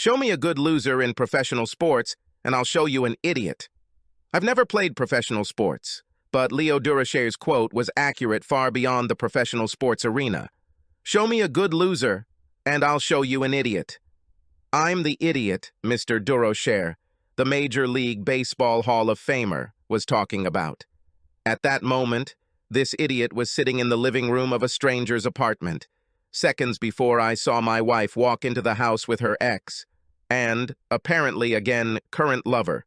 Show me a good loser in professional sports, and I'll show you an idiot. I've never played professional sports, but Leo Durocher's quote was accurate far beyond the professional sports arena. Show me a good loser, and I'll show you an idiot. I'm the idiot Mr. Durocher, the Major League Baseball Hall of Famer, was talking about. At that moment, this idiot was sitting in the living room of a stranger's apartment, seconds before I saw my wife walk into the house with her ex, and, apparently again, current lover,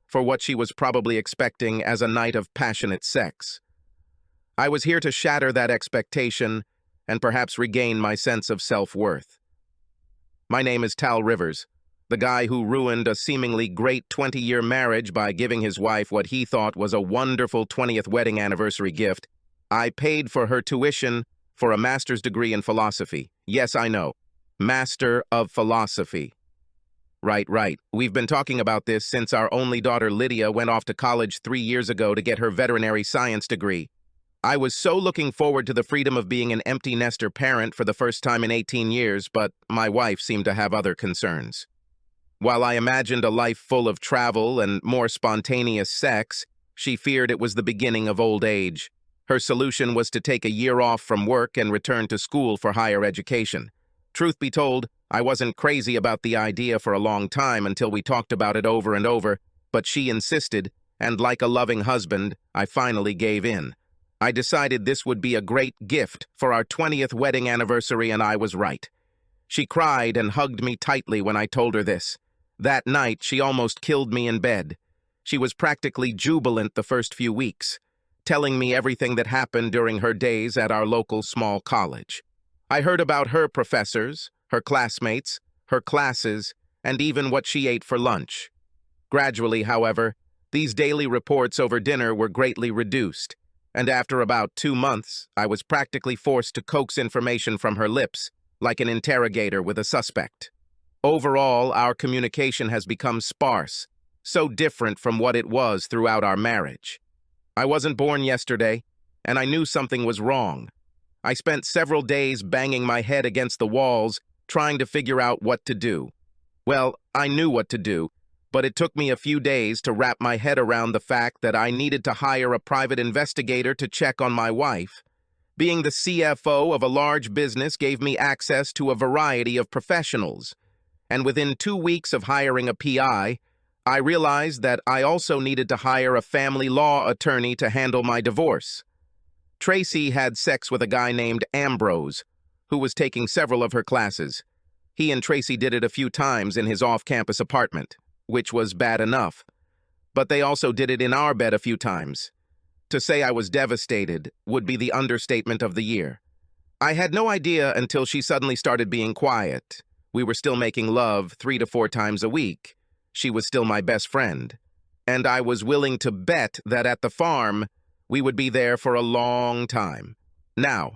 for what she was probably expecting as a night of passionate sex. I was here to shatter that expectation and perhaps regain my sense of self-worth. My name is Tal Rivers, the guy who ruined a seemingly great 20-year marriage by giving his wife what he thought was a wonderful 20th wedding anniversary gift. I paid for her tuition for a master's degree in philosophy. Yes, I know. Master of Philosophy. Right. We've been talking about this since our only daughter Lydia went off to college 3 years ago to get her veterinary science degree. I was so looking forward to the freedom of being an empty nester parent for the first time in 18 years, but my wife seemed to have other concerns. While I imagined a life full of travel and more spontaneous sex, she feared it was the beginning of old age. Her solution was to take a year off from work and return to school for higher education. Truth be told, I wasn't crazy about the idea for a long time until we talked about it over and over, but she insisted, and like a loving husband, I finally gave in. I decided this would be a great gift for our 20th wedding anniversary, and I was right. She cried and hugged me tightly when I told her this. That night, she almost killed me in bed. She was practically jubilant the first few weeks, telling me everything that happened during her days at our local small college. I heard about her professors, her classmates, her classes, and even what she ate for lunch. Gradually, however, these daily reports over dinner were greatly reduced, and after about 2 months, I was practically forced to coax information from her lips, like an interrogator with a suspect. Overall, our communication has become sparse, so different from what it was throughout our marriage. I wasn't born yesterday, and I knew something was wrong. I spent several days banging my head against the walls, trying to figure out what to do. Well, I knew what to do, but it took me a few days to wrap my head around the fact that I needed to hire a private investigator to check on my wife. Being the CFO of a large business gave me access to a variety of professionals, and within 2 weeks of hiring a PI, I realized that I also needed to hire a family law attorney to handle my divorce. Tracy had sex with a guy named Ambrose, who was taking several of her classes. He and Tracy did it a few times in his off-campus apartment, which was bad enough. But they also did it in our bed a few times. To say I was devastated would be the understatement of the year. I had no idea until she suddenly started being quiet. We were still making love 3 to 4 times a week. She was still my best friend. And I was willing to bet that at the farm, we would be there for a long time. Now,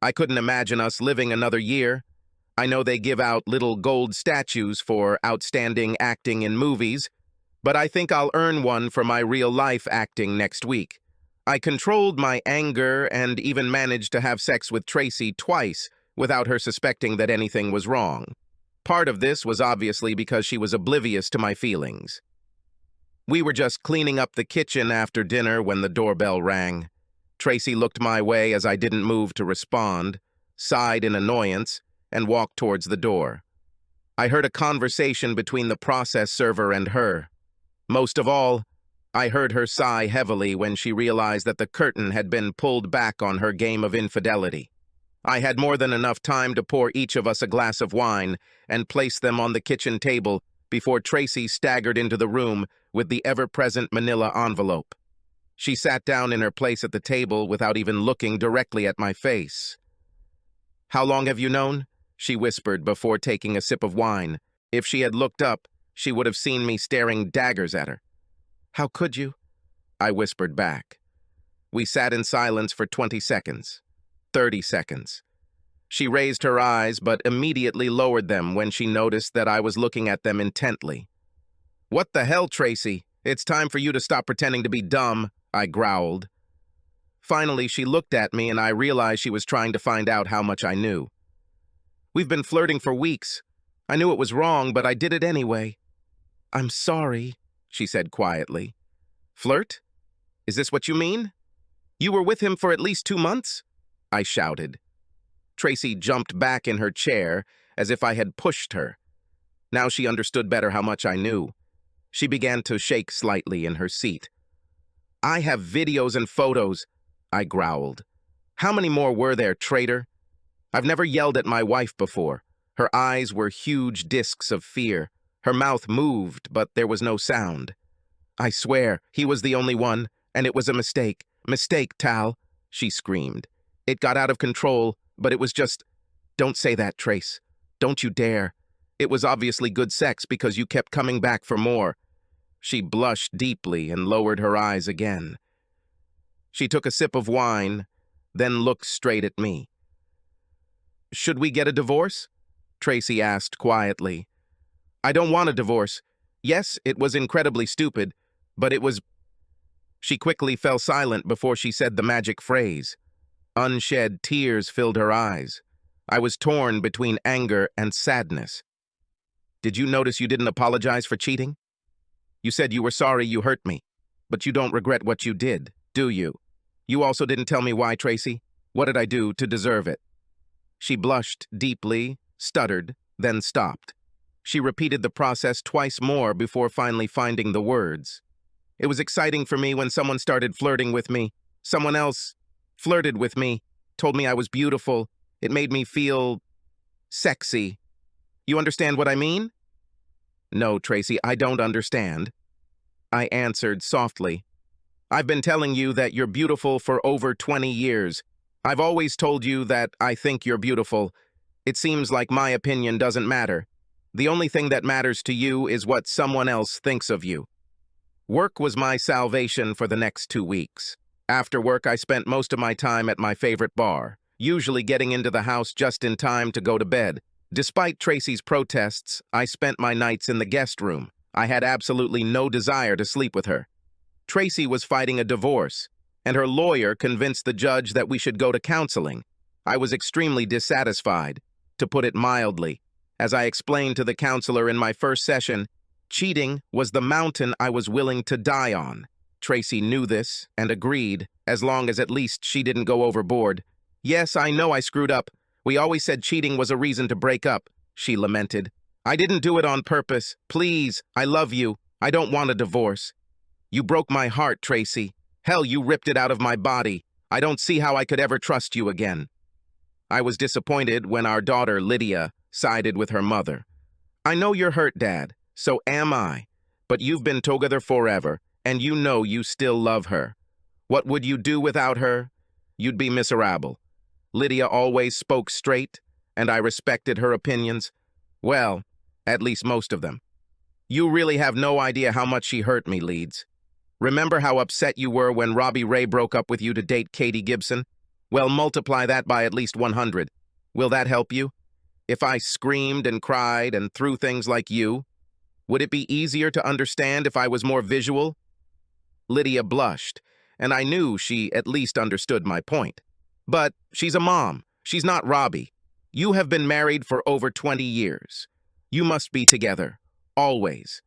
I couldn't imagine us living another year. I know they give out little gold statues for outstanding acting in movies, but I think I'll earn one for my real-life acting next week. I controlled my anger and even managed to have sex with Tracy twice without her suspecting that anything was wrong. Part of this was obviously because she was oblivious to my feelings. We were just cleaning up the kitchen after dinner when the doorbell rang. Tracy looked my way as I didn't move to respond, sighed in annoyance, and walked towards the door. I heard a conversation between the process server and her. Most of all, I heard her sigh heavily when she realized that the curtain had been pulled back on her game of infidelity. I had more than enough time to pour each of us a glass of wine and place them on the kitchen table before Tracy staggered into the room with the ever-present manila envelope. She sat down in her place at the table without even looking directly at my face. "How long have you known?" she whispered before taking a sip of wine. If she had looked up, she would have seen me staring daggers at her. "How could you?" I whispered back. We sat in silence for 20 seconds. 30 seconds. She raised her eyes, but immediately lowered them when she noticed that I was looking at them intently. "What the hell, Tracy? It's time for you to stop pretending to be dumb," I growled. Finally, she looked at me and I realized she was trying to find out how much I knew. "We've been flirting for weeks. I knew it was wrong, but I did it anyway. I'm sorry, she said quietly. Flirt? Is this what you mean? You were with him for at least 2 months? I shouted. Tracy jumped back in her chair as if I had pushed her. Now she understood better how much I knew. She began to shake slightly in her seat. I have videos and photos, I growled. How many more were there, traitor? I've never yelled at my wife before. Her eyes were huge discs of fear. Her mouth moved, but there was no sound. I swear, he was the only one, and it was a mistake. Mistake, Tal, she screamed. It got out of control, but it was just... Don't say that, Trace. Don't you dare. It was obviously good sex because you kept coming back for more. She blushed deeply and lowered her eyes again. She took a sip of wine, then looked straight at me. Should we get a divorce? Tracy asked quietly. I don't want a divorce. Yes, it was incredibly stupid, but it was... She quickly fell silent before she said the magic phrase. Unshed tears filled her eyes. I was torn between anger and sadness. Did you notice you didn't apologize for cheating? You said you were sorry you hurt me, but you don't regret what you did, do you? You also didn't tell me why, Tracy. What did I do to deserve it? She blushed deeply, stuttered, then stopped. She repeated the process twice more before finally finding the words. It was exciting for me when someone started flirting with me. Someone else flirted with me, told me I was beautiful. It made me feel sexy. You understand what I mean? No, Tracy, I don't understand. I answered softly. I've been telling you that you're beautiful for over 20 years. I've always told you that I think you're beautiful. It seems like my opinion doesn't matter. The only thing that matters to you is what someone else thinks of you. Work was my salvation for the next 2 weeks. After work, I spent most of my time at my favorite bar, usually getting into the house just in time to go to bed. Despite Tracy's protests, I spent my nights in the guest room. I had absolutely no desire to sleep with her. Tracy was fighting a divorce, and her lawyer convinced the judge that we should go to counseling. I was extremely dissatisfied, to put it mildly. As I explained to the counselor in my first session, cheating was the mountain I was willing to die on. Tracy knew this and agreed, as long as at least she didn't go overboard. Yes, I know I screwed up. We always said cheating was a reason to break up, she lamented. I didn't do it on purpose. Please, I love you. I don't want a divorce. You broke my heart, Tracy. Hell, you ripped it out of my body. I don't see how I could ever trust you again. I was disappointed when our daughter, Lydia, sided with her mother. I know you're hurt, Dad. So am I. But you've been together forever, and you know you still love her. What would you do without her? You'd be miserable. Lydia always spoke straight, and I respected her opinions. Well, at least most of them. You really have no idea how much she hurt me, Leeds. Remember how upset you were when Robbie Ray broke up with you to date Katie Gibson? Well, multiply that by at least 100. Will that help you? If I screamed and cried and threw things like you, would it be easier to understand if I was more visual? Lydia blushed, and I knew she at least understood my point. But she's a mom. She's not Robbie. You have been married for over 20 years. You must be together. Always.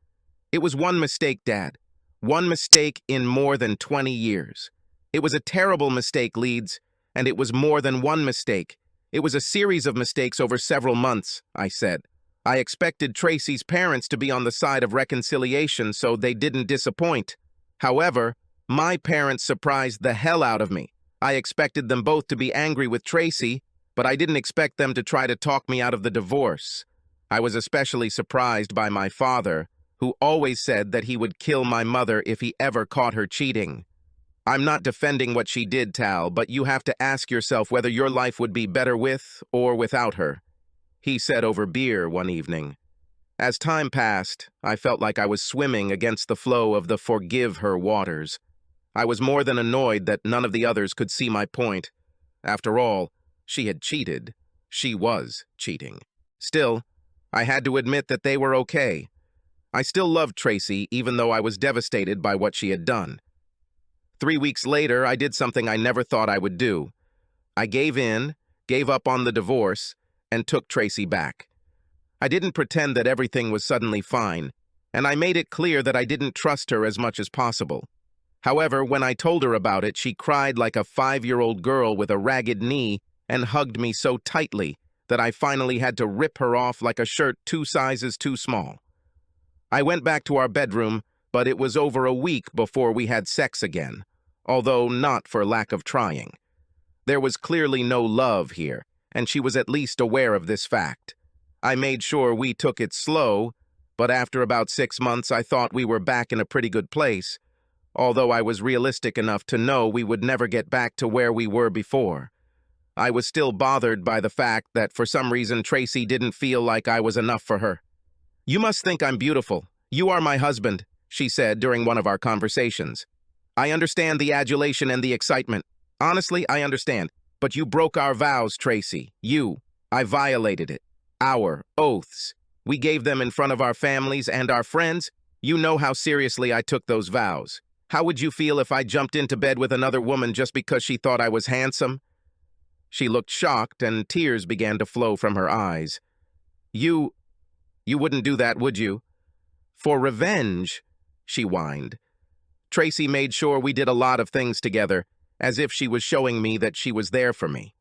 It was one mistake, Dad. One mistake in more than 20 years. It was a terrible mistake, Leeds, and it was more than one mistake. It was a series of mistakes over several months, I said. I expected Tracy's parents to be on the side of reconciliation so they didn't disappoint. However, my parents surprised the hell out of me. I expected them both to be angry with Tracy, but I didn't expect them to try to talk me out of the divorce. I was especially surprised by my father, who always said that he would kill my mother if he ever caught her cheating. I'm not defending what she did, Tal, but you have to ask yourself whether your life would be better with or without her, he said over beer one evening. As time passed, I felt like I was swimming against the flow of the forgive her waters. I was more than annoyed that none of the others could see my point. After all, she had cheated. She was cheating. Still, I had to admit that they were okay. I still loved Tracy, even though I was devastated by what she had done. 3 weeks later, I did something I never thought I would do. I gave up on the divorce, and took Tracy back. I didn't pretend that everything was suddenly fine, and I made it clear that I didn't trust her as much as possible. However, when I told her about it, she cried like a 5-year-old girl with a ragged knee and hugged me so tightly that I finally had to rip her off like a shirt 2 sizes too small. I went back to our bedroom, but it was over a week before we had sex again, although not for lack of trying. There was clearly no love here, and she was at least aware of this fact. I made sure we took it slow, but after about 6 months I thought we were back in a pretty good place, although I was realistic enough to know we would never get back to where we were before. I was still bothered by the fact that for some reason Tracy didn't feel like I was enough for her. "You must think I'm beautiful. You are my husband," she said during one of our conversations. "I understand the adulation and the excitement. Honestly, I understand. But you broke our vows, Tracy. I violated it. Our oaths. We gave them in front of our families and our friends. You know how seriously I took those vows. How would you feel if I jumped into bed with another woman just because she thought I was handsome?" She looked shocked and tears began to flow from her eyes. You wouldn't do that, would you?" "For revenge," she whined. Tracy made sure we did a lot of things together, as if she was showing me that she was there for me.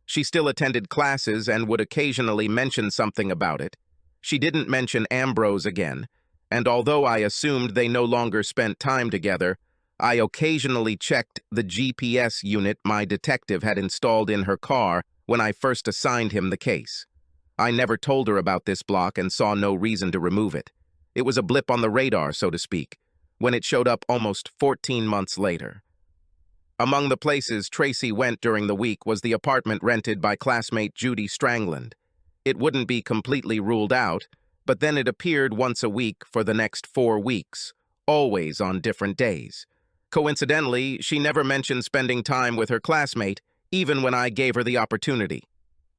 She still attended classes and would occasionally mention something about it. She didn't mention Ambrose again, and although I assumed they no longer spent time together, I occasionally checked the GPS unit my detective had installed in her car when I first assigned him the case. I never told her about this block and saw no reason to remove it. It was a blip on the radar, so to speak, when it showed up almost 14 months later. Among the places Tracy went during the week was the apartment rented by classmate Judy Strangland. It wouldn't be completely ruled out, but then it appeared once a week for the next 4 weeks, always on different days. Coincidentally, she never mentioned spending time with her classmate, even when I gave her the opportunity.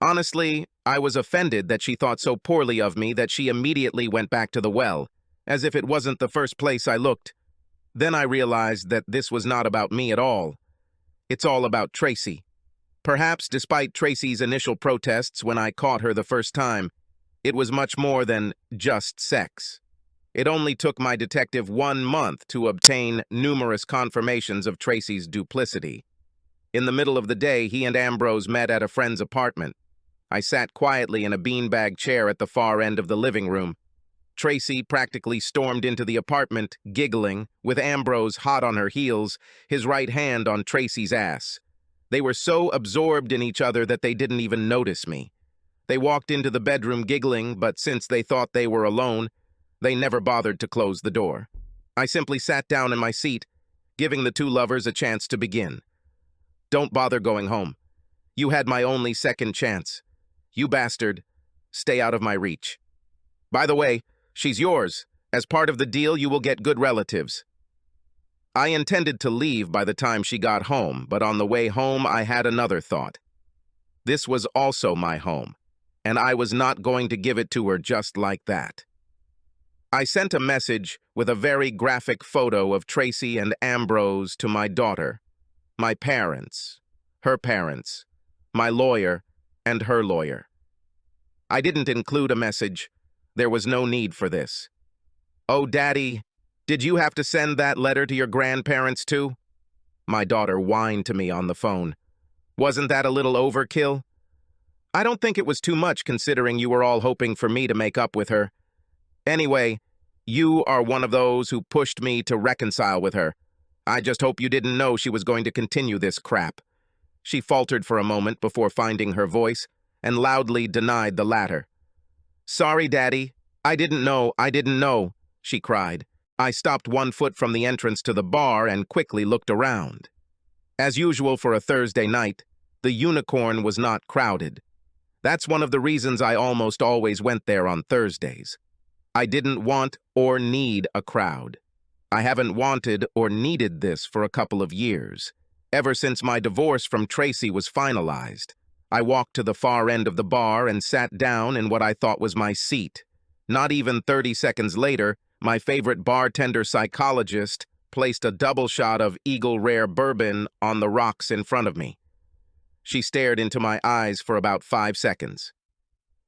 Honestly, I was offended that she thought so poorly of me that she immediately went back to the well, as if it wasn't the first place I looked. Then I realized that this was not about me at all. It's all about Tracy. Perhaps despite Tracy's initial protests when I caught her the first time, it was much more than just sex. It only took my detective 1 month to obtain numerous confirmations of Tracy's duplicity. In the middle of the day, he and Ambrose met at a friend's apartment. I sat quietly in a beanbag chair at the far end of the living room. Tracy practically stormed into the apartment, giggling, with Ambrose hot on her heels, his right hand on Tracy's ass. They were so absorbed in each other that they didn't even notice me. They walked into the bedroom giggling, but since they thought they were alone, they never bothered to close the door. I simply sat down in my seat, giving the two lovers a chance to begin. "Don't bother going home. You had my only second chance. You bastard, stay out of my reach. By the way, she's yours. As part of the deal, you will get good relatives." I intended to leave by the time she got home, but on the way home I had another thought. This was also my home, and I was not going to give it to her just like that. I sent a message with a very graphic photo of Tracy and Ambrose to my daughter, my parents, her parents, my lawyer, and her lawyer. I didn't include a message. There was no need for this. "Oh, Daddy, did you have to send that letter to your grandparents too?" My daughter whined to me on the phone. "Wasn't that a little overkill?" "I don't think it was too much considering you were all hoping for me to make up with her. Anyway, you are one of those who pushed me to reconcile with her. I just hope you didn't know she was going to continue this crap." She faltered for a moment before finding her voice and loudly denied the latter. "Sorry, Daddy. I didn't know," she cried. I stopped 1 foot from the entrance to the bar and quickly looked around. As usual for a Thursday night, the Unicorn was not crowded. That's one of the reasons I almost always went there on Thursdays. I didn't want or need a crowd. I haven't wanted or needed this for a couple of years. Ever since my divorce from Tracy was finalized, I walked to the far end of the bar and sat down in what I thought was my seat. Not even 30 seconds later, my favorite bartender psychologist placed a double shot of Eagle Rare bourbon on the rocks in front of me. She stared into my eyes for about 5 seconds.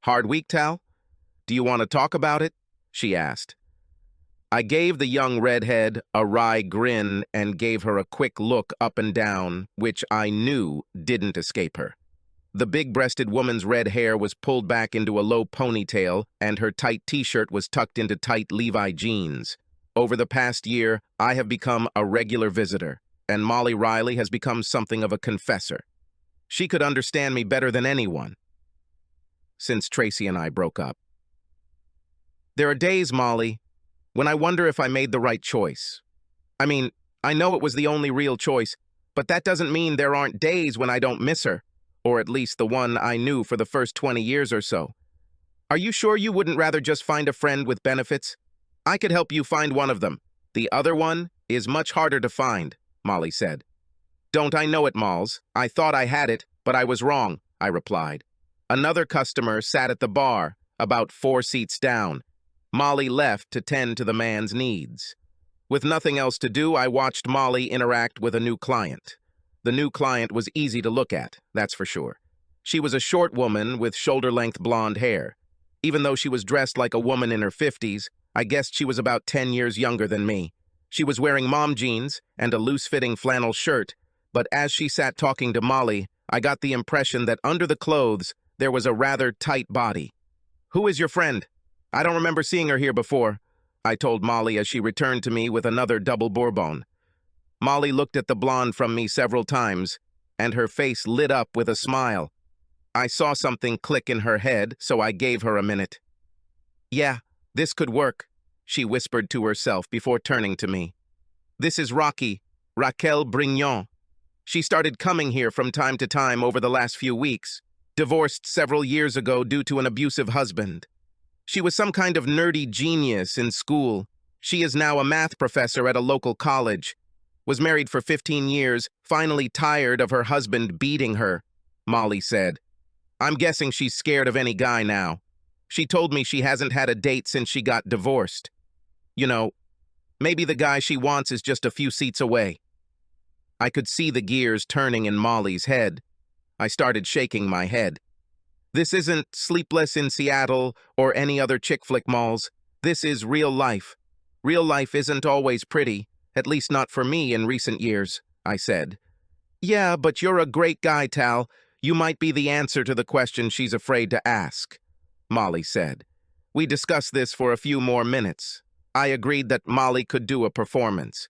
"Hard week, Tal?" Do you want to talk about it? She asked. I gave the young redhead a wry grin and gave her a quick look up and down, which I knew didn't escape her. The big-breasted woman's red hair was pulled back into a low ponytail, and her tight t-shirt was tucked into tight Levi jeans. Over the past year, I have become a regular visitor, and Molly Riley has become something of a confessor. She could understand me better than anyone since Tracy and I broke up. There are days, Molly, when I wonder if I made the right choice. I mean, I know it was the only real choice, but that doesn't mean there aren't days when I don't miss her, or at least the one I knew for the first 20 years or so. Are you sure you wouldn't rather just find a friend with benefits? I could help you find one of them. The other one is much harder to find, Molly said. Don't I know it, Malls? I thought I had it, but I was wrong, I replied. Another customer sat at the bar, about 4 seats down. Molly left to tend to the man's needs. With nothing else to do, I watched Molly interact with a new client. The new client was easy to look at, that's for sure. She was a short woman with shoulder-length blonde hair. Even though she was dressed like a woman in her 50s, I guessed she was about 10 years younger than me. She was wearing mom jeans and a loose-fitting flannel shirt, but as she sat talking to Molly, I got the impression that under the clothes, there was a rather tight body. Who is your friend? I don't remember seeing her here before, I told Molly as she returned to me with another double bourbon. Molly looked at the blonde from me several times, and her face lit up with a smile. I saw something click in her head, so I gave her a minute. Yeah, this could work, she whispered to herself before turning to me. This is Raquel Brignon. She started coming here from time to time over the last few weeks, divorced several years ago due to an abusive husband. She was some kind of nerdy genius in school. She is now a math professor at a local college. Was married for 15 years, finally tired of her husband beating her, Molly said. I'm guessing she's scared of any guy now. She told me she hasn't had a date since she got divorced. You know, maybe the guy she wants is just a few seats away. I could see the gears turning in Molly's head. I started shaking my head. This isn't Sleepless in Seattle or any other chick flick, Malls. This is real life. Real life isn't always pretty, at least not for me in recent years, I said. Yeah, but you're a great guy, Tal. You might be the answer to the question she's afraid to ask, Molly said. We discussed this for a few more minutes. I agreed that Molly could do a performance.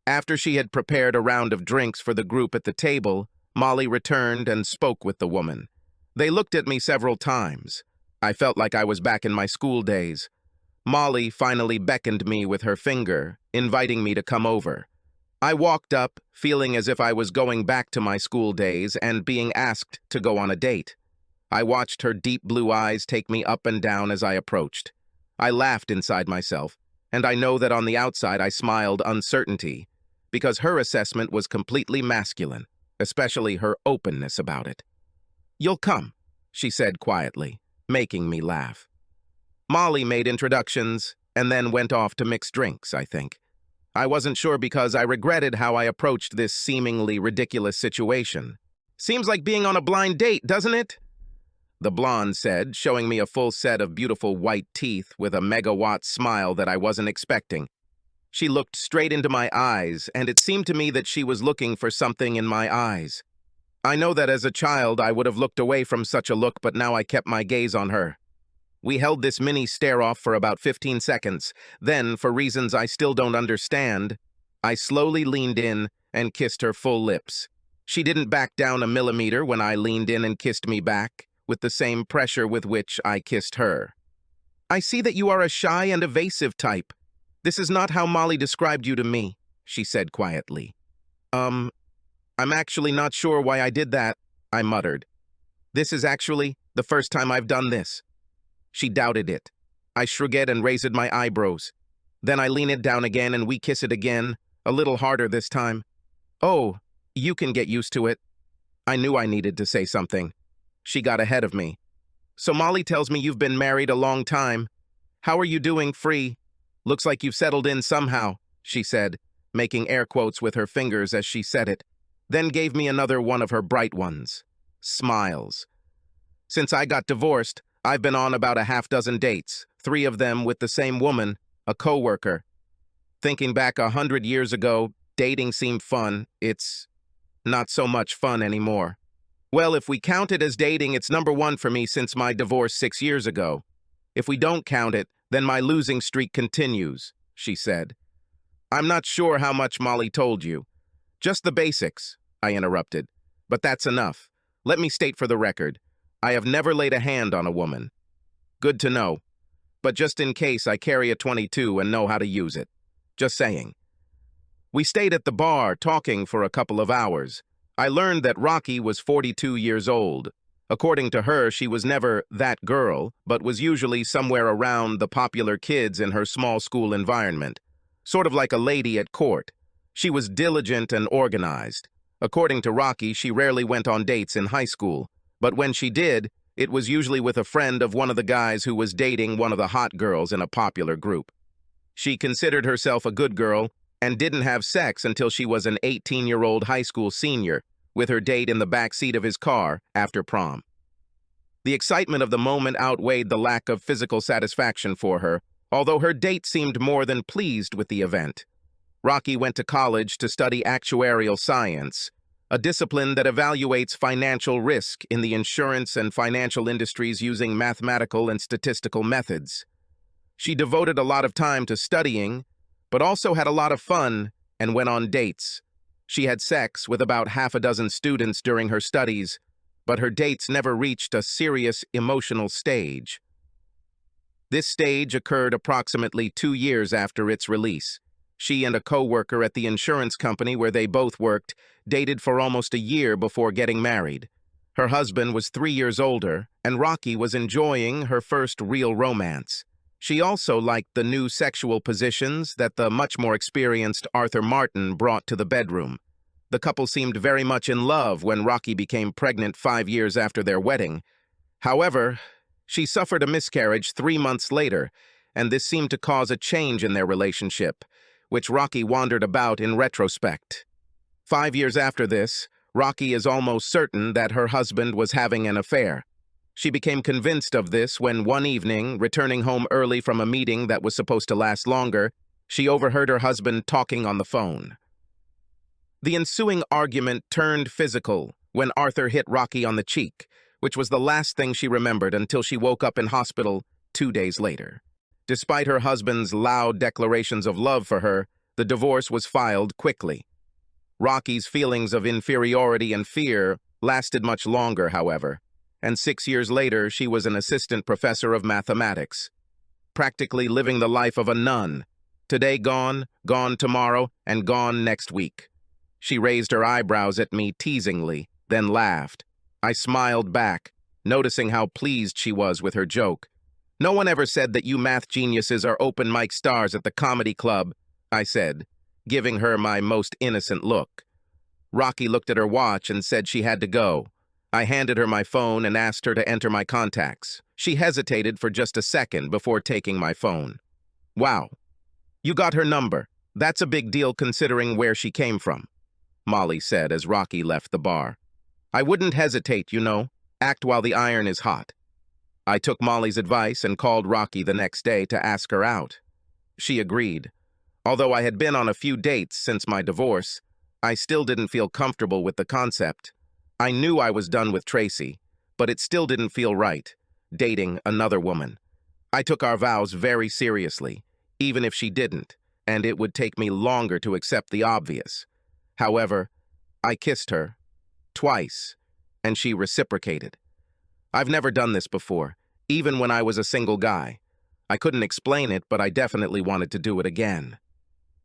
After she had prepared a round of drinks for the group at the table, Molly returned and spoke with the woman. They looked at me several times. I felt like I was back in my school days. Molly finally beckoned me with her finger, inviting me to come over. I walked up, feeling as if I was going back to my school days and being asked to go on a date. I watched her deep blue eyes take me up and down as I approached. I laughed inside myself, and I know that on the outside I smiled uncertainty, because her assessment was completely masculine, especially her openness about it. You'll come, she said quietly, making me laugh. Molly made introductions and then went off to mix drinks, I think. I wasn't sure because I regretted how I approached this seemingly ridiculous situation. Seems like being on a blind date, doesn't it? The blonde said, showing me a full set of beautiful white teeth with a megawatt smile that I wasn't expecting. She looked straight into my eyes, and it seemed to me that she was looking for something in my eyes. I know that as a child I would have looked away from such a look, but now I kept my gaze on her. We held this mini stare-off for about 15 seconds. Then, for reasons I still don't understand, I slowly leaned in and kissed her full lips. She didn't back down a millimeter when I leaned in and kissed me back, with the same pressure with which I kissed her. I see that you are a shy and evasive type. This is not how Molly described you to me, she said quietly. I'm actually not sure why I did that, I muttered. This is actually the first time I've done this. She doubted it. I shrugged and raised my eyebrows. Then I leaned it down again and we kissed it again, a little harder this time. Oh, you can get used to it. I knew I needed to say something. She got ahead of me. So Molly tells me you've been married a long time. How are you doing, Free? Looks like you've settled in somehow, she said, making air quotes with her fingers as she said it, then gave me another one of her bright ones. Smiles. Since I got divorced, I've been on about a half dozen dates, 3 of them with the same woman, a coworker. Thinking back 100 years ago, dating seemed fun. It's not so much fun anymore. Well, if we count it as dating, it's number 1 for me since my divorce 6 years ago. If we don't count it, then my losing streak continues, she said. I'm not sure how much Molly told you. Just the basics, I interrupted. But that's enough. Let me state for the record, I have never laid a hand on a woman. Good to know. But just in case, I carry a .22 and know how to use it. Just saying. We stayed at the bar talking for a couple of hours. I learned that Rocky was 42 years old. According to her, she was never that girl, but was usually somewhere around the popular kids in her small school environment. Sort of like a lady at court. She was diligent and organized. According to Rocky, she rarely went on dates in high school. But when she did, it was usually with a friend of one of the guys who was dating one of the hot girls in a popular group. She considered herself a good girl and didn't have sex until she was an 18-year-old high school senior, with her date in the back seat of his car after prom. The excitement of the moment outweighed the lack of physical satisfaction for her, although her date seemed more than pleased with the event. Rocky went to college to study actuarial science, a discipline that evaluates financial risk in the insurance and financial industries using mathematical and statistical methods. She devoted a lot of time to studying, but also had a lot of fun and went on dates. She had sex with about half a dozen students during her studies, but her dates never reached a serious emotional stage. This stage occurred approximately 2 years after its release. She and a coworker at the insurance company where they both worked dated for almost a year before getting married. Her husband was 3 years older, and Rocky was enjoying her first real romance. She also liked the new sexual positions that the much more experienced Arthur Martin brought to the bedroom. The couple seemed very much in love when Rocky became pregnant 5 years after their wedding. However, she suffered a miscarriage 3 months later, and this seemed to cause a change in their relationship, which Rocky wondered about in retrospect. 5 years after this, Rocky is almost certain that her husband was having an affair. She became convinced of this when one evening, returning home early from a meeting that was supposed to last longer, she overheard her husband talking on the phone. The ensuing argument turned physical when Arthur hit Rocky on the cheek, which was the last thing she remembered until she woke up in hospital 2 days later. Despite her husband's loud declarations of love for her, the divorce was filed quickly. Rocky's feelings of inferiority and fear lasted much longer, however, and 6 years later she was an assistant professor of mathematics, practically living the life of a nun. Today gone, gone tomorrow, and gone next week. She raised her eyebrows at me teasingly, then laughed. I smiled back, noticing how pleased she was with her joke. No one ever said that you math geniuses are open mic stars at the comedy club, I said, giving her my most innocent look. Rocky looked at her watch and said she had to go. I handed her my phone and asked her to enter my contacts. She hesitated for just a second before taking my phone. Wow. You got her number. That's a big deal considering where she came from, Molly said as Rocky left the bar. I wouldn't hesitate, you know. Act while the iron is hot. I took Molly's advice and called Rocky the next day to ask her out. She agreed. Although I had been on a few dates since my divorce, I still didn't feel comfortable with the concept. I knew I was done with Tracy, but it still didn't feel right, dating another woman. I took our vows very seriously, even if she didn't, and it would take me longer to accept the obvious. However, I kissed her, twice, and she reciprocated. I've never done this before, even when I was a single guy. I couldn't explain it, but I definitely wanted to do it again.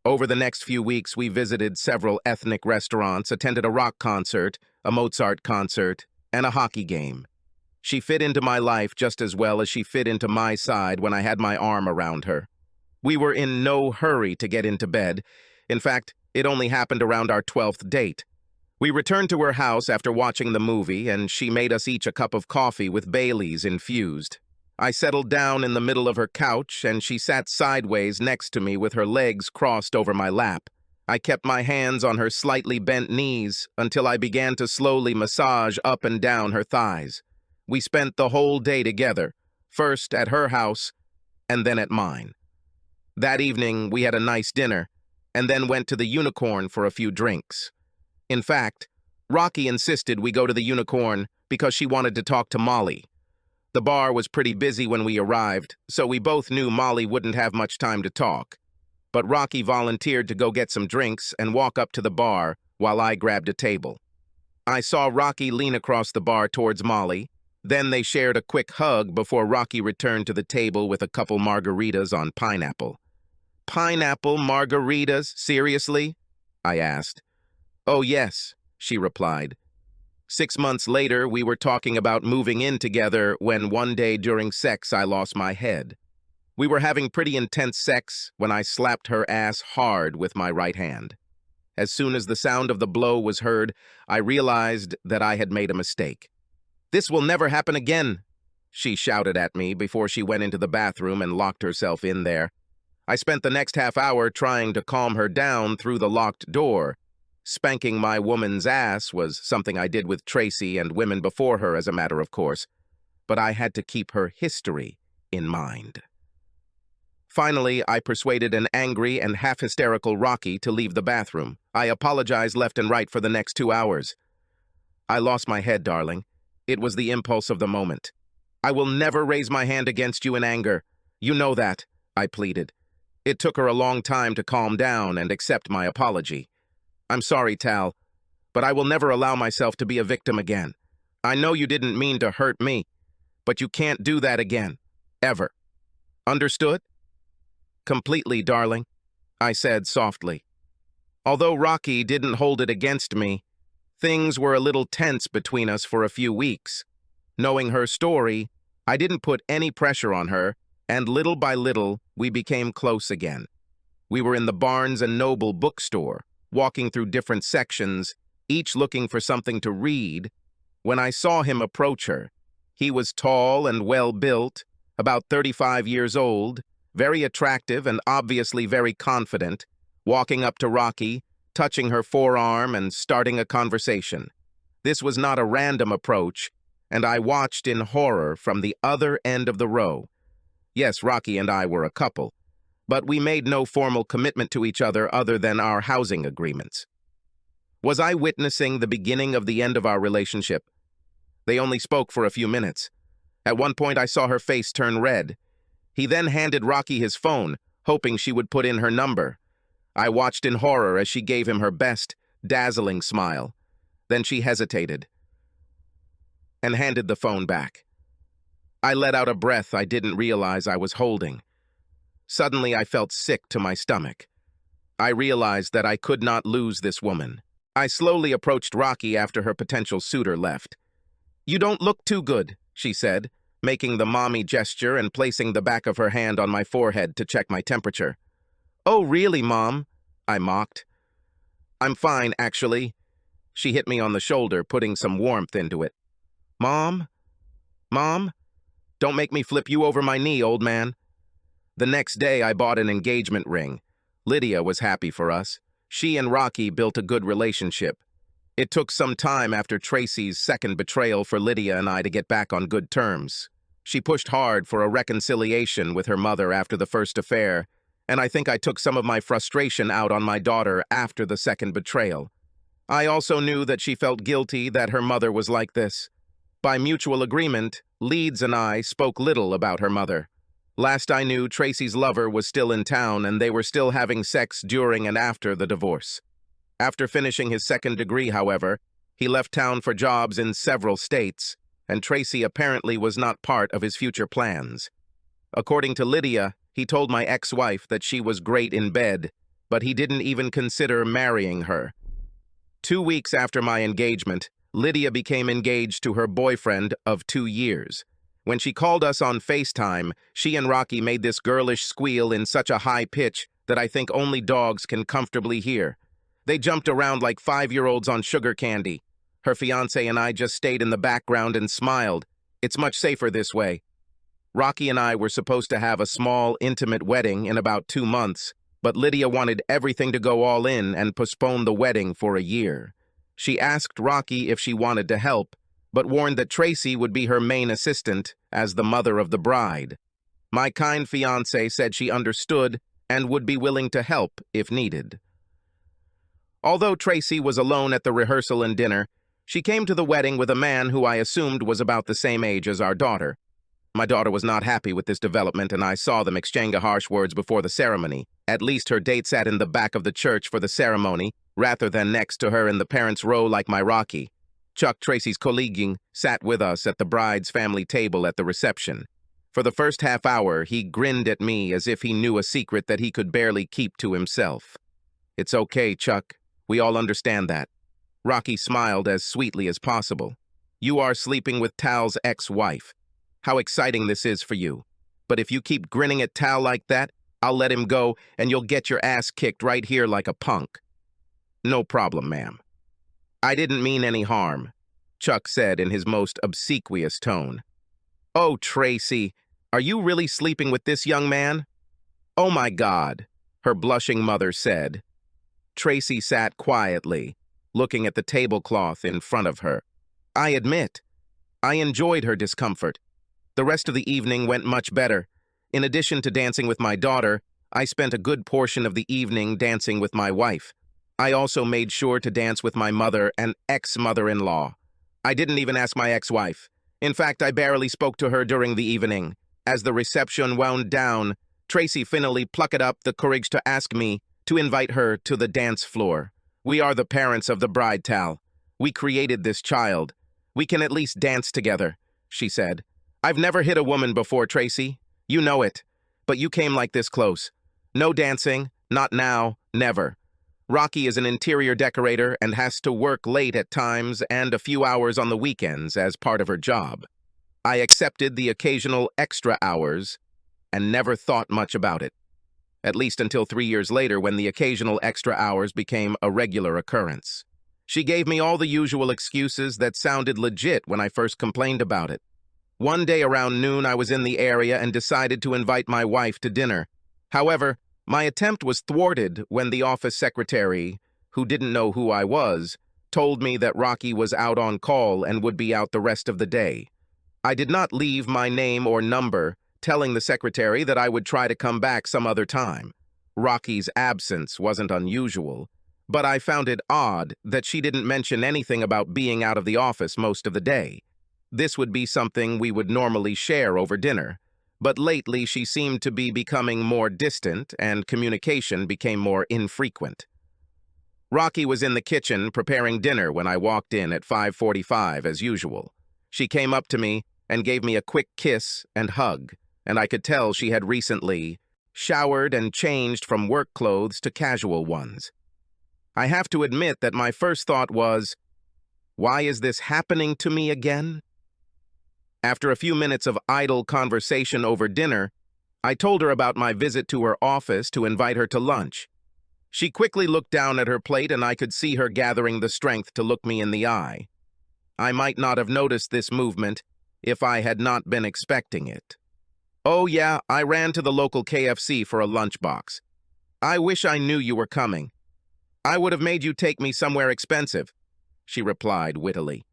Over the next few weeks, we visited several ethnic restaurants, attended a rock concert, a Mozart concert, and a hockey game. She fit into my life just as well as she fit into my side when I had my arm around her. We were in no hurry to get into bed. In fact, it only happened around our 12th date. We returned to her house after watching the movie, and she made us each a cup of coffee with Bailey's infused. I settled down in the middle of her couch, and she sat sideways next to me with her legs crossed over my lap. I kept my hands on her slightly bent knees until I began to slowly massage up and down her thighs. We spent the whole day together, first at her house and then at mine. That evening, we had a nice dinner and then went to the Unicorn for a few drinks. In fact, Rocky insisted we go to the Unicorn because she wanted to talk to Molly. The bar was pretty busy when we arrived, so we both knew Molly wouldn't have much time to talk. But Rocky volunteered to go get some drinks and walk up to the bar while I grabbed a table. I saw Rocky lean across the bar towards Molly. Then they shared a quick hug before Rocky returned to the table with a couple margaritas on pineapple. "Pineapple margaritas, seriously?" I asked. "Oh yes," she replied. 6 months later, we were talking about moving in together when one day during sex I lost my head. We were having pretty intense sex when I slapped her ass hard with my right hand. As soon as the sound of the blow was heard, I realized that I had made a mistake. "This will never happen again," she shouted at me before she went into the bathroom and locked herself in there. I spent the next half hour trying to calm her down through the locked door. Spanking my woman's ass was something I did with Tracy and women before her, as a matter of course, but I had to keep her history in mind. Finally, I persuaded an angry and half-hysterical Rocky to leave the bathroom. I apologized left and right for the next 2 hours. "I lost my head, darling. It was the impulse of the moment. I will never raise my hand against you in anger. You know that," I pleaded. It took her a long time to calm down and accept my apology. "I'm sorry, Tal, but I will never allow myself to be a victim again. I know you didn't mean to hurt me, but you can't do that again. Ever. Understood?" "Completely, darling," I said softly. Although Rocky didn't hold it against me, things were a little tense between us for a few weeks. Knowing her story, I didn't put any pressure on her, and little by little, we became close again. We were in the Barnes & Noble bookstore, walking through different sections, each looking for something to read, when I saw him approach her. He was tall and well-built, about 35 years old, very attractive and obviously very confident, walking up to Rocky, touching her forearm and starting a conversation. This was not a random approach, and I watched in horror from the other end of the row. Yes, Rocky and I were a couple, but we made no formal commitment to each other than our housing agreements. Was I witnessing the beginning of the end of our relationship? They only spoke for a few minutes. At one point, I saw her face turn red. He then handed Rocky his phone, hoping she would put in her number. I watched in horror as she gave him her best, dazzling smile. Then she hesitated and handed the phone back. I let out a breath I didn't realize I was holding. Suddenly, I felt sick to my stomach. I realized that I could not lose this woman. I slowly approached Rocky after her potential suitor left. "You don't look too good," she said, making the mommy gesture and placing the back of her hand on my forehead to check my temperature. "Oh, really, Mom?" I mocked. "I'm fine, actually." She hit me on the shoulder, putting some warmth into it. "Mom? Mom? Don't make me flip you over my knee, old man." The next day, I bought an engagement ring. Lydia was happy for us. She and Rocky built a good relationship. It took some time after Tracy's second betrayal for Lydia and I to get back on good terms. She pushed hard for a reconciliation with her mother after the first affair, and I think I took some of my frustration out on my daughter after the second betrayal. I also knew that she felt guilty that her mother was like this. By mutual agreement, Leeds and I spoke little about her mother. Last I knew, Tracy's lover was still in town and they were still having sex during and after the divorce. After finishing his second degree, however, he left town for jobs in several states, and Tracy apparently was not part of his future plans. According to Lydia, he told my ex-wife that she was great in bed, but he didn't even consider marrying her. 2 weeks after my engagement, Lydia became engaged to her boyfriend of 2 years. When she called us on FaceTime, she and Rocky made this girlish squeal in such a high pitch that I think only dogs can comfortably hear. They jumped around like 5-year-olds on sugar candy. Her fiancé and I just stayed in the background and smiled. It's much safer this way. Rocky and I were supposed to have a small, intimate wedding in about 2 months, but Lydia wanted everything to go all in and postponed the wedding for a year. She asked Rocky if she wanted to help, but warned that Tracy would be her main assistant as the mother of the bride. My kind fiancée said she understood and would be willing to help if needed. Although Tracy was alone at the rehearsal and dinner, she came to the wedding with a man who I assumed was about the same age as our daughter. My daughter was not happy with this development, and I saw them exchange harsh words before the ceremony. At least her date sat in the back of the church for the ceremony, rather than next to her in the parents' row like my Rocky. Chuck, Tracy's colleague, sat with us at the bride's family table at the reception. For the first half hour, he grinned at me as if he knew a secret that he could barely keep to himself. "It's okay, Chuck. We all understand that." Rocky smiled as sweetly as possible. "You are sleeping with Tal's ex-wife. How exciting this is for you. But if you keep grinning at Tal like that, I'll let him go and you'll get your ass kicked right here like a punk." "No problem, ma'am." "I didn't mean any harm," Chuck said in his most obsequious tone. "Oh, Tracy, are you really sleeping with this young man?" "Oh my God," her blushing mother said. Tracy sat quietly, looking at the tablecloth in front of her. I admit, I enjoyed her discomfort. The rest of the evening went much better. In addition to dancing with my daughter, I spent a good portion of the evening dancing with my wife. I also made sure to dance with my mother and ex-mother-in-law. I didn't even ask my ex-wife. In fact, I barely spoke to her during the evening. As the reception wound down, Tracy finally plucked up the courage to ask me to invite her to the dance floor. "We are the parents of the bride, Tal. We created this child. We can at least dance together," she said. "I've never hit a woman before, Tracy. You know it. But you came like this close. No dancing, not now, never. Rocky is an interior decorator and has to work late at times and a few hours on the weekends as part of her job. I accepted the occasional extra hours and never thought much about it. At least until 3 years later when the occasional extra hours became a regular occurrence. She gave me all the usual excuses that sounded legit when I first complained about it. One day around noon, I was in the area and decided to invite my wife to dinner. However, my attempt was thwarted when the office secretary, who didn't know who I was, told me that Rocky was out on call and would be out the rest of the day. I did not leave my name or number, telling the secretary that I would try to come back some other time. Rocky's absence wasn't unusual, but I found it odd that she didn't mention anything about being out of the office most of the day. This would be something we would normally share over dinner, but lately she seemed to be becoming more distant and communication became more infrequent. Rocky was in the kitchen preparing dinner when I walked in at 5:45 as usual. She came up to me and gave me a quick kiss and hug, and I could tell she had recently showered and changed from work clothes to casual ones. I have to admit that my first thought was, why is this happening to me again? After a few minutes of idle conversation over dinner, I told her about my visit to her office to invite her to lunch. She quickly looked down at her plate and I could see her gathering the strength to look me in the eye. I might not have noticed this movement if I had not been expecting it. "Oh yeah, I ran to the local KFC for a lunchbox. I wish I knew you were coming. I would have made you take me somewhere expensive," she replied wittily.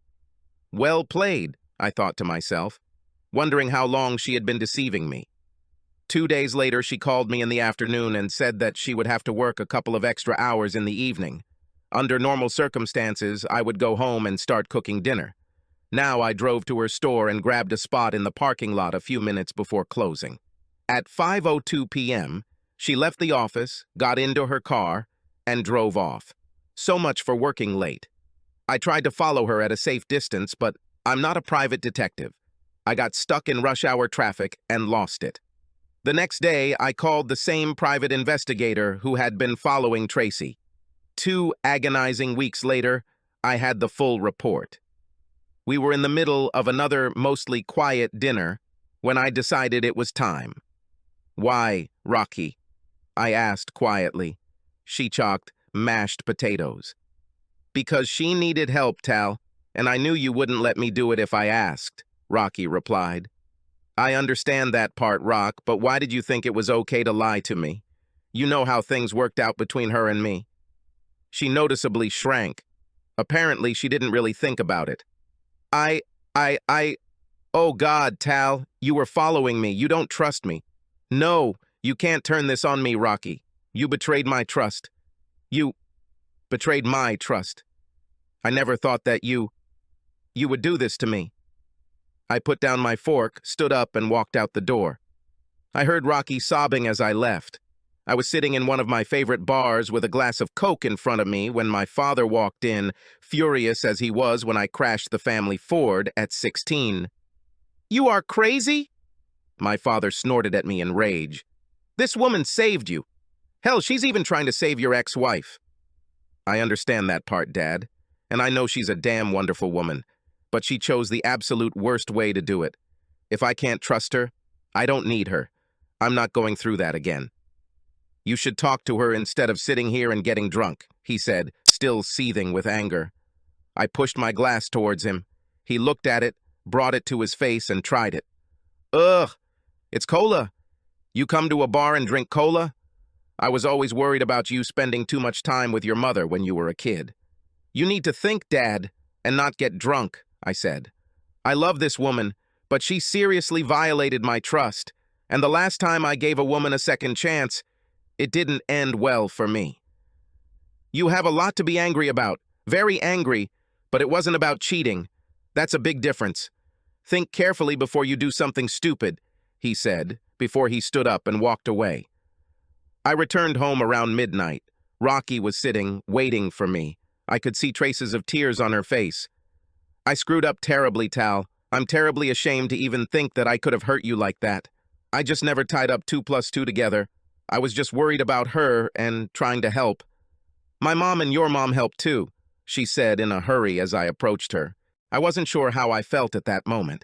Well played, I thought to myself, wondering how long she had been deceiving me. 2 days later, she called me in the afternoon and said that she would have to work a couple of extra hours in the evening. Under normal circumstances, I would go home and start cooking dinner. Now I drove to her store and grabbed a spot in the parking lot a few minutes before closing. At 5:02 p.m., she left the office, got into her car, and drove off. So much for working late. I tried to follow her at a safe distance, but I'm not a private detective. I got stuck in rush hour traffic and lost it. The next day, I called the same private investigator who had been following Tracy. 2 agonizing weeks later, I had the full report. We were in the middle of another mostly quiet dinner when I decided it was time. "Why, Rocky?" I asked quietly. She chalked mashed potatoes. "Because she needed help, Tal, and I knew you wouldn't let me do it if I asked," Rocky replied. "I understand that part, Rock, but why did you think it was okay to lie to me? You know how things worked out between her and me." She noticeably shrank. Apparently, she didn't really think about it. I, oh God, Tal, you were following me. You don't trust me. No, you can't turn this on me, Rocky. You betrayed my trust. You betrayed my trust. I never thought that you would do this to me. I put down my fork, stood up, and walked out the door. I heard Rocky sobbing as I left. I was sitting in one of my favorite bars with a glass of Coke in front of me when my father walked in, furious as he was when I crashed the family Ford at 16. "You are crazy?" My father snorted at me in rage. "This woman saved you. Hell, she's even trying to save your ex-wife." "I understand that part, Dad, and I know she's a damn wonderful woman, but she chose the absolute worst way to do it. If I can't trust her, I don't need her. I'm not going through that again." "You should talk to her instead of sitting here and getting drunk," he said, still seething with anger. I pushed my glass towards him. He looked at it, brought it to his face, and tried it. "Ugh, it's cola. You come to a bar and drink cola? I was always worried about you spending too much time with your mother when you were a kid." "You need to think, Dad, and not get drunk," I said. "I love this woman, but she seriously violated my trust, and the last time I gave a woman a second chance, it didn't end well for me." "You have a lot to be angry about, very angry, but it wasn't about cheating. That's a big difference. Think carefully before you do something stupid," he said, before he stood up and walked away. I returned home around midnight. Rocky was sitting, waiting for me. I could see traces of tears on her face. "I screwed up terribly, Tal. I'm terribly ashamed to even think that I could have hurt you like that. I just never tied up 2 plus 2 together. I was just worried about her and trying to help." "My mom and your mom helped too," she said in a hurry as I approached her. I wasn't sure how I felt at that moment.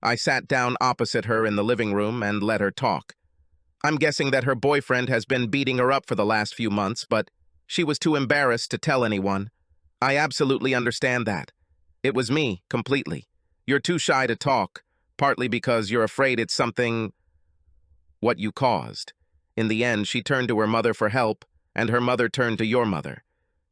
I sat down opposite her in the living room and let her talk. "I'm guessing that her boyfriend has been beating her up for the last few months, but she was too embarrassed to tell anyone. I absolutely understand that. It was me, completely. You're too shy to talk, partly because you're afraid it's something what you caused. In the end, she turned to her mother for help, and her mother turned to your mother.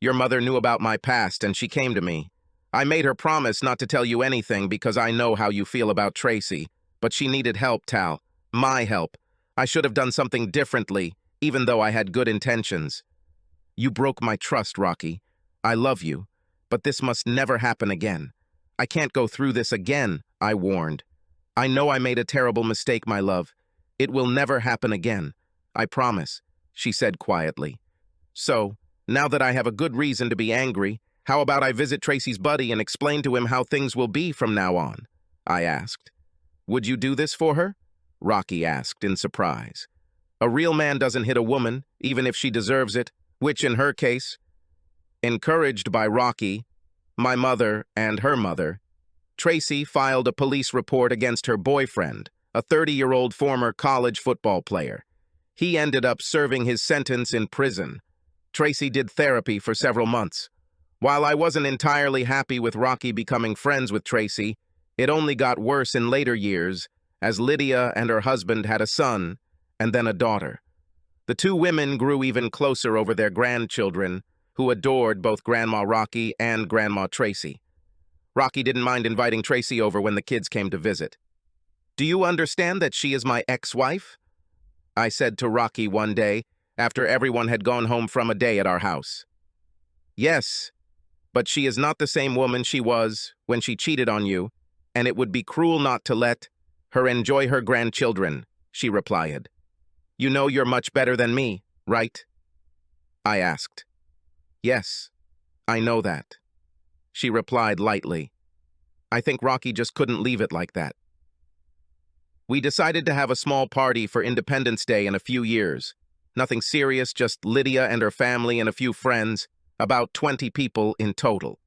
Your mother knew about my past, and she came to me. I made her promise not to tell you anything because I know how you feel about Tracy, but she needed help, Tal. My help. I should have done something differently, even though I had good intentions. You broke my trust, Rocky. I love you, but this must never happen again. I can't go through this again," I warned. "I know I made a terrible mistake, my love. It will never happen again. I promise," she said quietly. "So, now that I have a good reason to be angry, how about I visit Tracy's buddy and explain to him how things will be from now on?" I asked. "Would you do this for her?" Rocky asked in surprise. "A real man doesn't hit a woman, even if she deserves it, which in her case..." Encouraged by Rocky, my mother, and her mother, Tracy filed a police report against her boyfriend, a 30-year-old former college football player. He ended up serving his sentence in prison. Tracy did therapy for several months. While I wasn't entirely happy with Rocky becoming friends with Tracy, it only got worse in later years, as Lydia and her husband had a son, and then a daughter. The two women grew even closer over their grandchildren, who adored both Grandma Rocky and Grandma Tracy. Rocky didn't mind inviting Tracy over when the kids came to visit. "Do you understand that she is my ex-wife?" I said to Rocky one day, after everyone had gone home from a day at our house. "Yes, but she is not the same woman she was when she cheated on you, and it would be cruel not to let her enjoy her grandchildren," she replied. "You know you're much better than me, right?" I asked. "Yes, I know that," she replied lightly. I think Rocky just couldn't leave it like that. We decided to have a small party for Independence Day in a few years. Nothing serious, just Lydia and her family and a few friends, about 20 people in total.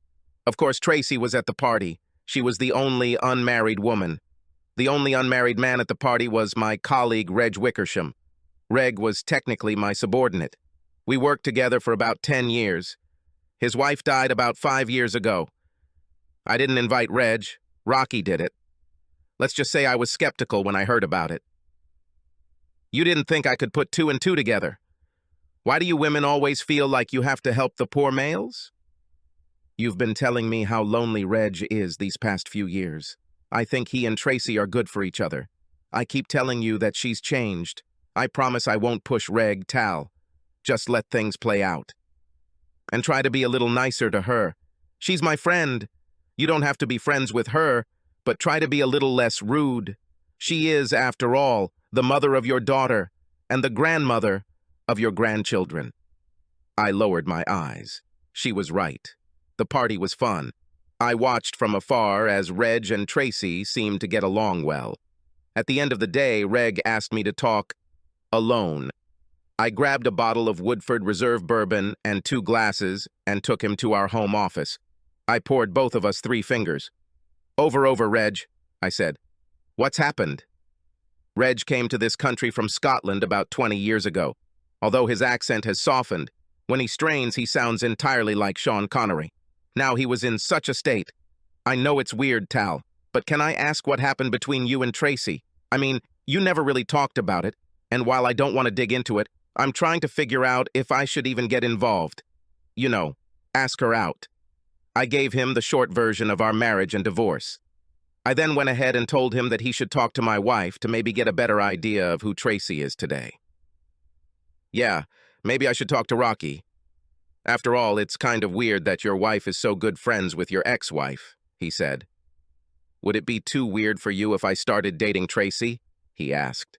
Of course, Tracy was at the party. She was the only unmarried woman. The only unmarried man at the party was my colleague, Reg Wickersham. Reg was technically my subordinate. We worked together for about 10 years. His wife died about 5 years ago. I didn't invite Reg. Rocky did it. Let's just say I was skeptical when I heard about it. "You didn't think I could put 2 and 2 together. Why do you women always feel like you have to help the poor males?" "You've been telling me how lonely Reg is these past few years. I think he and Tracy are good for each other. I keep telling you that she's changed. I promise I won't push Tal. Just let things play out. And try to be a little nicer to her. She's my friend. You don't have to be friends with her, but try to be a little less rude. She is, after all, the mother of your daughter and the grandmother of your grandchildren. I lowered my eyes. She was right. The party was fun. I watched from afar as Reg and Tracy seemed to get along well. At the end of the day, Reg asked me to talk alone. I grabbed a bottle of Woodford Reserve bourbon and 2 glasses and took him to our home office. I poured both of us 3 fingers. Over, Reg, I said. What's happened? Reg came to this country from Scotland about 20 years ago. Although his accent has softened, when he strains, he sounds entirely like Sean Connery. Now he was in such a state. I know it's weird, Tal, but can I ask what happened between you and Tracy? I mean, you never really talked about it, and while I don't want to dig into it, I'm trying to figure out if I should even get involved. You know, ask her out. I gave him the short version of our marriage and divorce. I then went ahead and told him that he should talk to my wife to maybe get a better idea of who Tracy is today. Yeah, maybe I should talk to Rocky. After all, it's kind of weird that your wife is so good friends with your ex-wife, he said. Would it be too weird for you if I started dating Tracy? He asked.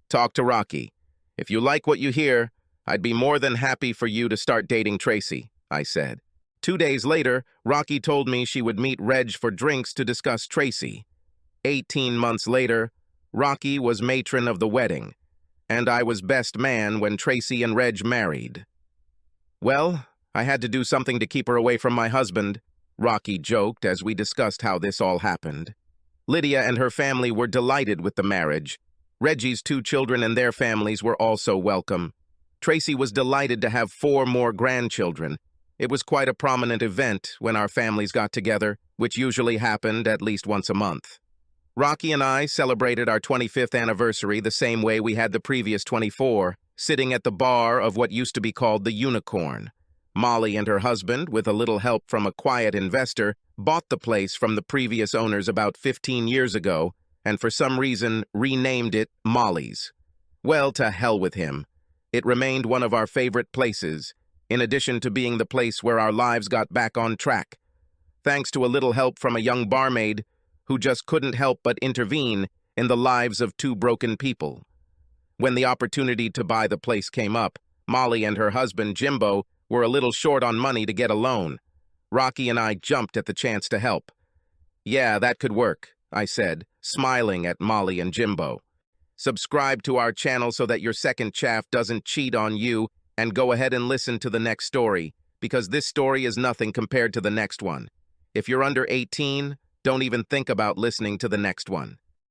Talk to Rocky. If you like what you hear, I'd be more than happy for you to start dating Tracy, I said. 2 days later, Rocky told me she would meet Reg for drinks to discuss Tracy. 18 months later, Rocky was matron of the wedding, and I was best man when Tracy and Reg married. Well, I had to do something to keep her away from my husband, Rocky joked as we discussed how this all happened. Lydia and her family were delighted with the marriage. Reggie's 2 children and their families were also welcome. Tracy was delighted to have 4 more grandchildren. It was quite a prominent event when our families got together, which usually happened at least once a month. Rocky and I celebrated our 25th anniversary the same way we had the previous 24, sitting at the bar of what used to be called the Unicorn. Molly and her husband, with a little help from a quiet investor, bought the place from the previous owners about 15 years ago, and for some reason renamed it Molly's. Well, to hell with him. It remained one of our favorite places, in addition to being the place where our lives got back on track, thanks to a little help from a young barmaid who just couldn't help but intervene in the lives of 2 broken people. When the opportunity to buy the place came up, Molly and her husband, Jimbo, were a little short on money to get a loan. Rocky and I jumped at the chance to help. Yeah, that could work, I said, smiling at Molly and Jimbo. Subscribe to our channel so that your second chaff doesn't cheat on you, and go ahead and listen to the next story, because this story is nothing compared to the next one. If you're under 18, don't even think about listening to the next one.